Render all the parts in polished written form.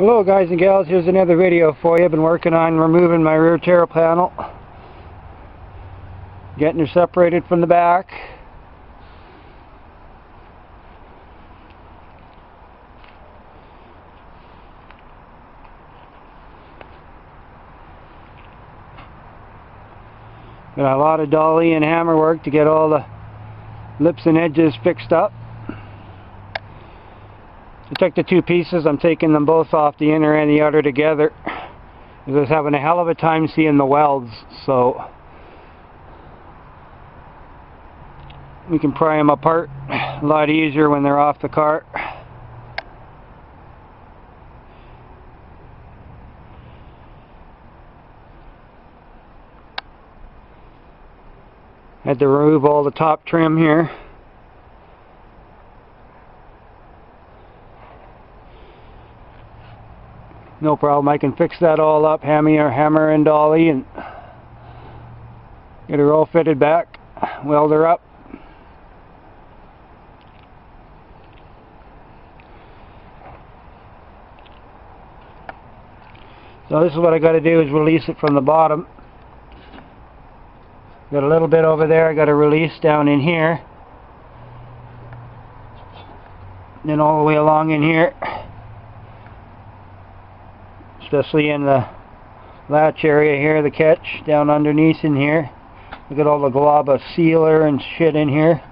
Hello guys and gals, here's another video for you. I've been working on removing my rear tail panel, getting her separated from the back. Got a lot of dolly and hammer work to get all the lips and edges fixed up. I took the two pieces, I'm taking them both off, the inner and the outer together. I was having a hell of a time seeing the welds, so we can pry them apart a lot easier when they're off the cart. Had to remove all the top trim here. No problem, I can fix that all up, hammer and dolly, and get her all fitted back, weld her up. So this is what I got to do, is release it from the bottom. Got a little bit over there, I got to release down in here. Then all the way along in here. Especially in the latch area here, the catch down underneath in here. Look at all the glob of sealer and shit in here.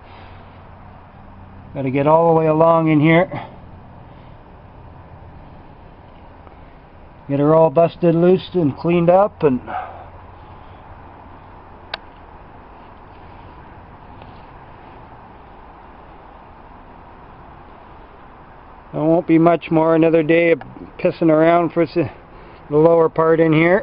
Got to get all the way along in here. Get her all busted loose and cleaned up, and there won't be much more, another day of pissing around for the lower part in here.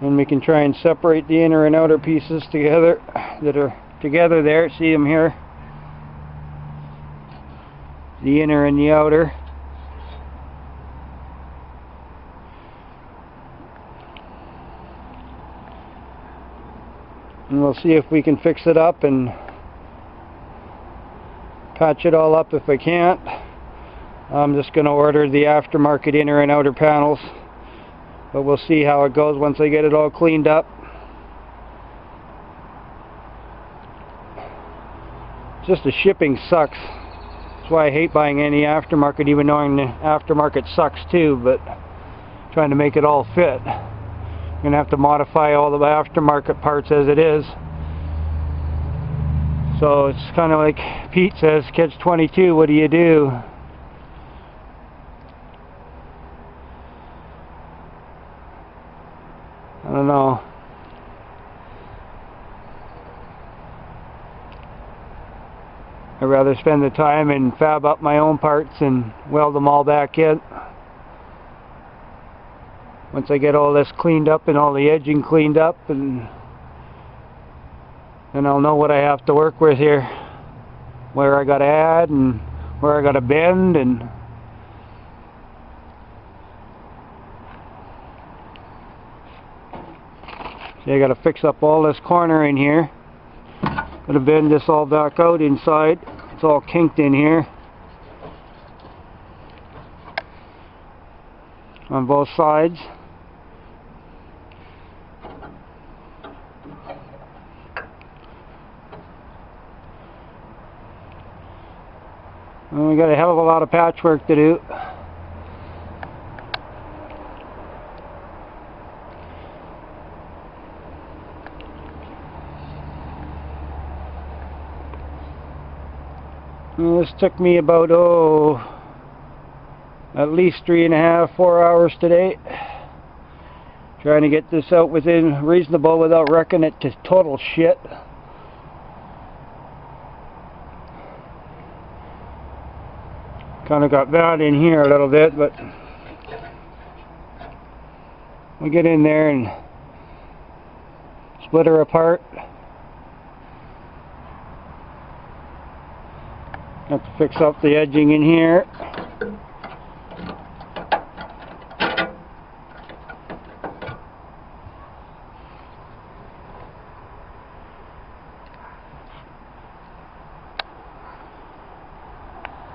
And we can try and separate the inner and outer pieces together that are together there. See them here? The inner and the outer. And we'll see if we can fix it up and patch it all up if I can't. I'm just going to order the aftermarket inner and outer panels, but we'll see how it goes once I get it all cleaned up. Just the shipping sucks. That's why I hate buying any aftermarket, even knowing the aftermarket sucks too, but trying to make it all fit. I'm going to have to modify all the aftermarket parts as it is. So it's kind of like Pete says, catch-22, what do you do? I don't know. I'd rather spend the time and fab up my own parts and weld them all back in. Once I get all this cleaned up and all the edging cleaned up, and then I'll know what I have to work with here, where I got to add and where I got to bend. And see, I got to fix up all this corner in here. Got to bend this all back out inside. It's all kinked in here on both sides. And we got a hell of a lot of patchwork to do. Well, this took me about at least 3.5 to 4 hours today, trying to get this out within reasonable without wrecking it to total shit. Kind of got that in here a little bit, but we get in there and split her apart. Have to fix up the edging in here.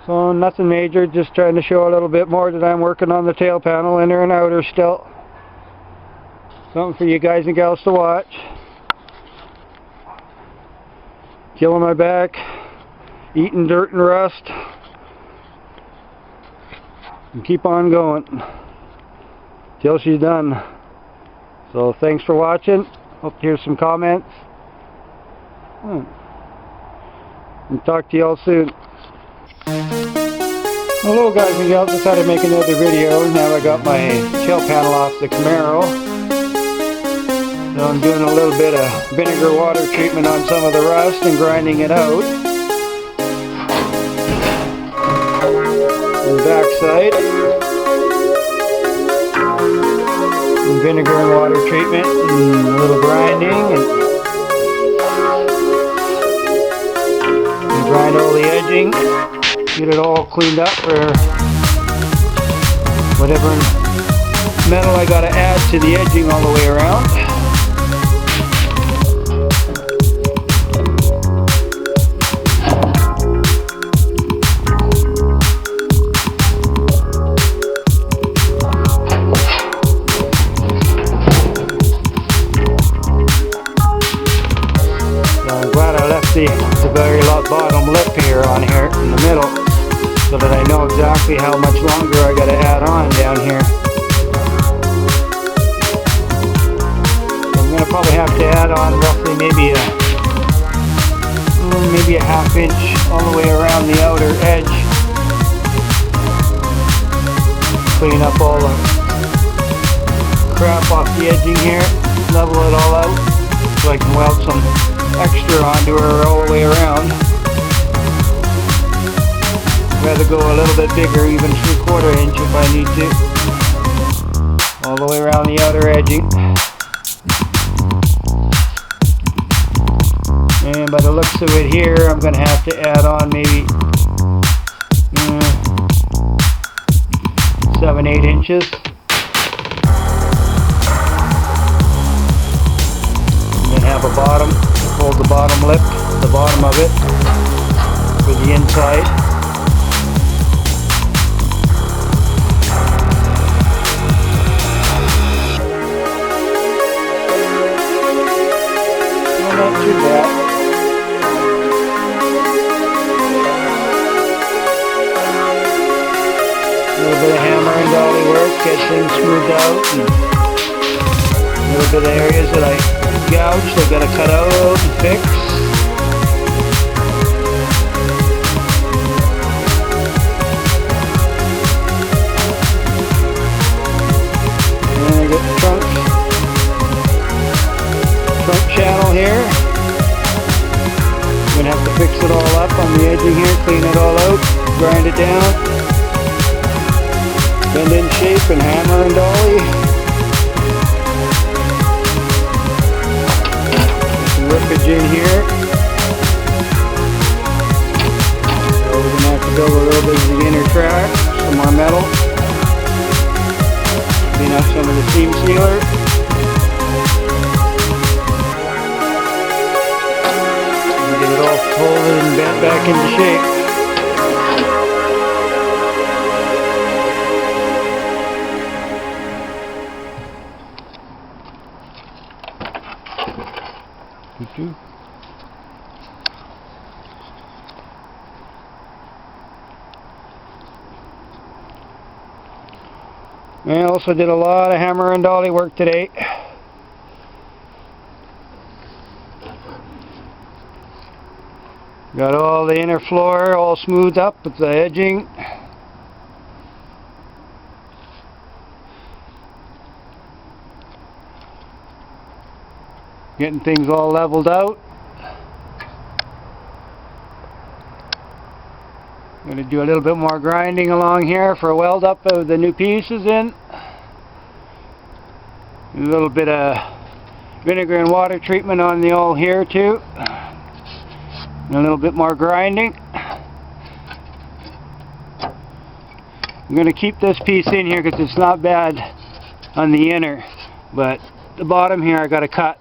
So nothing major, just trying to show a little bit more that I'm working on the tail panel, inner and outer still. Something for you guys and gals to watch. Killing my back, eating dirt and rust, and keep on going till she's done. So thanks for watching. Hope to hear some comments. And talk to you all soon. Hello guys and gals, just had to make another video. Now I got my tail panel off the Camaro. So I'm doing a little bit of vinegar water treatment on some of the rust and grinding it out. On the back side. And vinegar and water treatment and a little grinding. And grind all the edging. Get it all cleaned up for whatever metal I gotta add to the edging all the way around. So I'm glad I left the very bottom lip here on here in the middle, so that I know exactly how much longer I gotta add on down here. So I'm gonna probably have to add on roughly maybe a half inch all the way around the outer edge. Clean up all the crap off the edging here, level it all out, so I can weld some extra onto her all the way around. Rather go a little bit bigger, even 3/4 inch if I need to, all the way around the outer edging. And by the looks of it here, I'm going to have to add on maybe 7-8 inches. And then have a bottom, hold the bottom lip, the bottom of it, for the inside. Not too bad. A little bit of hammer and dolly work, get things smoothed out, and a little bit of areas that I gouged, I gotta cut out and fix. And I got the trunk channel here. I'm going to have to fix it all up on the edging here, clean it all out, grind it down, bend in shape and hammer and dolly. Some rippage in here. So we're going to have to build a little bit of the inner track, some more metal, clean up some of the seam sealer. Get it all folded and bent back into shape. I also did a lot of hammer and dolly work today. Got all the inner floor all smoothed up with the edging. Getting things all leveled out. I'm going to do a little bit more grinding along here for a weld up of the new pieces in. A little bit of vinegar and water treatment on the all here too. And a little bit more grinding. I'm going to keep this piece in here because it's not bad on the inner, but the bottom here I got to cut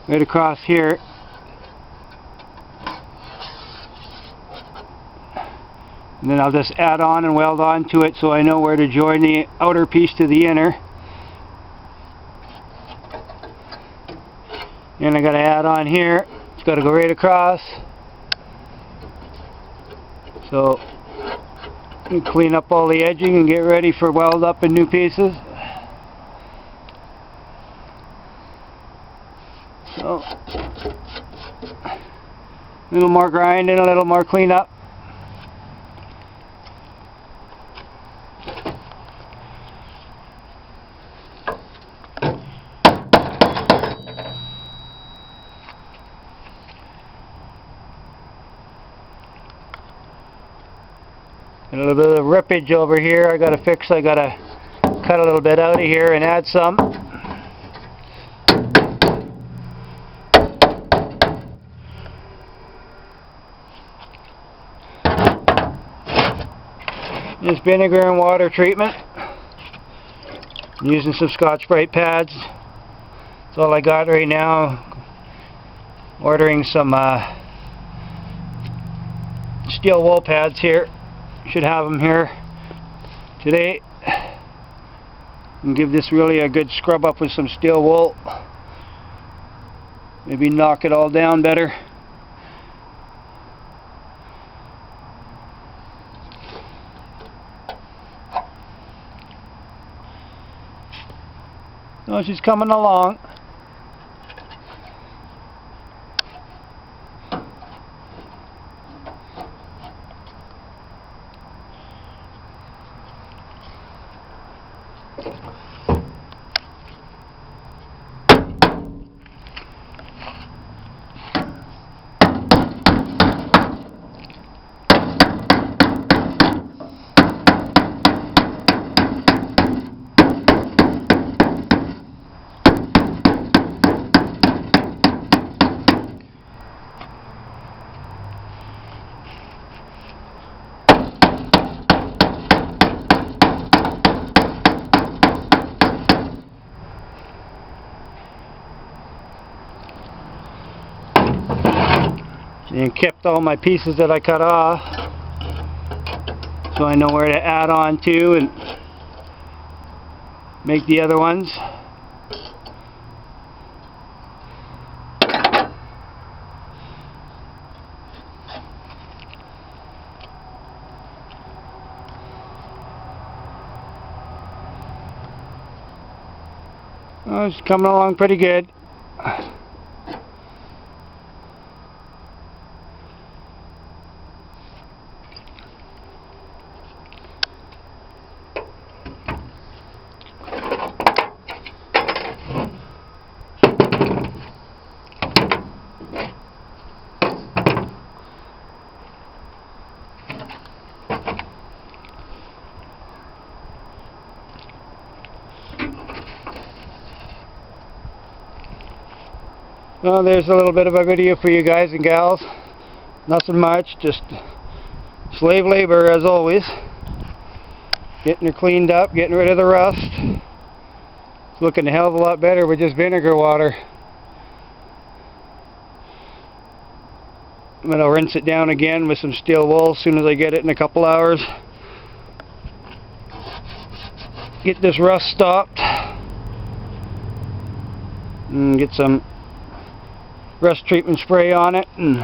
right across here. And then I'll just add on and weld on to it so I know where to join the outer piece to the inner. And I got to add on here. It's got to go right across. So clean up all the edging and get ready for weld up in new pieces. So a little more grind and a little more cleanup. A little bit of rippage over here I gotta fix. I gotta cut a little bit out of here and add some. Just vinegar and water treatment. I'm using some Scotch-Brite pads. That's all I got right now. Ordering some steel wool pads here. Should have them here today. And give this really a good scrub up with some steel wool. Maybe knock it all down better. Oh, she's coming along. And kept all my pieces that I cut off, so I know where to add on to and make the other ones. Oh, it's coming along pretty good. Well, there's a little bit of a video for you guys and gals. Nothing much, just slave labor as always. Getting her cleaned up, getting rid of the rust. It's looking a hell of a lot better with just vinegar water. I'm going to rinse it down again with some steel wool as soon as I get it in a couple hours. Get this rust stopped. And get some rust treatment spray on it and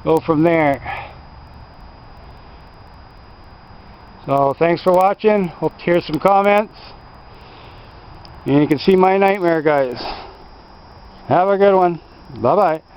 go from there. So thanks for watching. Hope to hear some comments. And you can see my nightmare, guys. Have a good one. Bye bye.